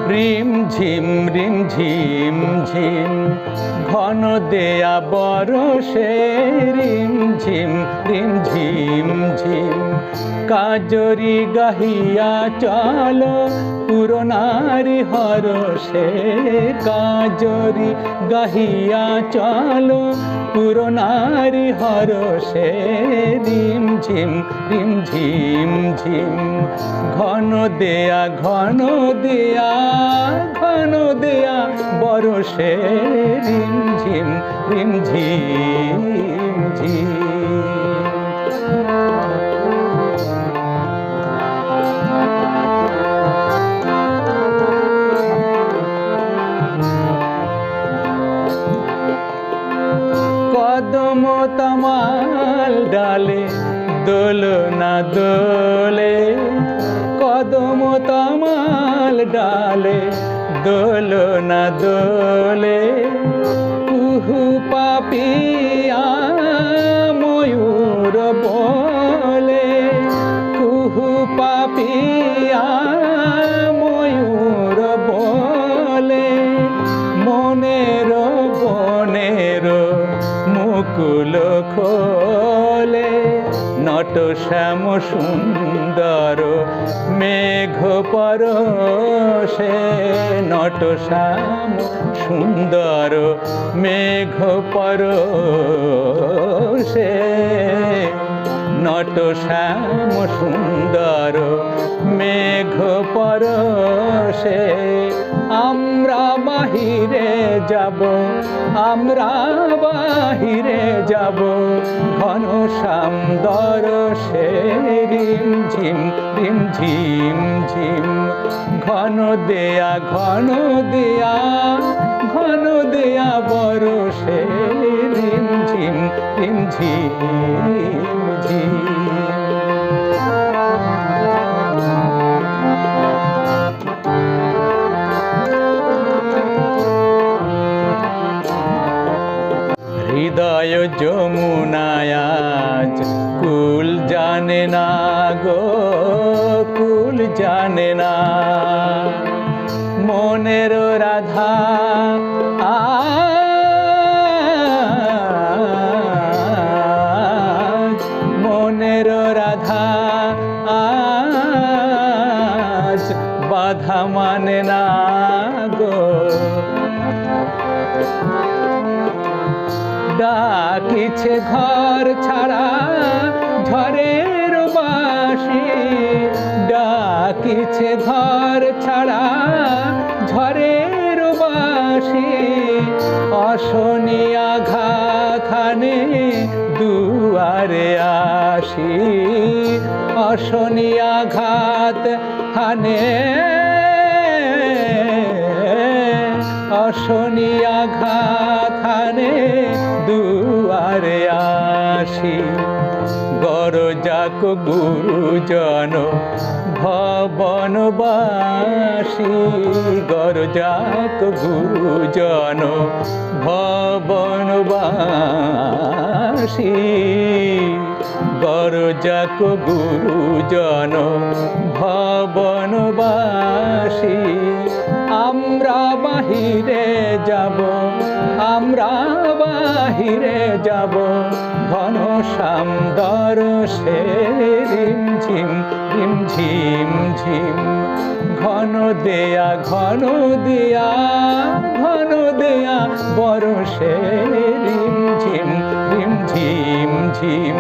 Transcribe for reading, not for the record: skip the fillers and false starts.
রিম ঝিম ঝিম ঘন দেয়া বরষে রিম ঝিম ঝিম কাজরি গাহিয়া চল পুরনারি হরষে কাজরি গাহিয়া চল পুরনারি হরষে রিম ঝিম ঝিম ঘন দেয়া বরষে রিম ঝিম ঝিম কদম তমাল ডালে দোলনা দোলে কদম তমাল ডালে দোলনা দোলে কুহু পাপিয়া ময়ূর বলে কুহু পাপিয়া ময়ূর বলে মনের বনের মুকুল খোলে নট শ্যাম সুন্দর মেঘ পরশে নট শ্যাম সুন্দর মেঘ পরশে নট শ্যাম সুন্দর মেঘ পরশে আমরা বাহিরে যাব ঘন শ্যাম দরশে রিম ঝিম ঘন দেয়া বরষে রিম ঝিম হৃদয় যমুনায় আজ কুল জানে না গো কুল জানে না মনের রাধা আজ মনের রাধা আজ বাধা মানে না গো ডাকিছে ঘর ছাড়া ঝড়ের বাঁশি ডাকিছে ঘর ছাড়া ঝড়ের বাঁশি অশনি আঘাত হানে দুয়ারে আসি অশনি আঘাত হানে অশনি আঘাত হানে দুয়ারে আসি গরজাক গুরুজন ভবনবাসী গরজাক গুরুজন ভবনবাসী গরজাক গুরুজন ভবনবাসী আমরা বাহিরে যাব ঘন শ্যাম দরশে রিম ঝিম ঘন দেয়া বরষে রিম ঝিম ঝিম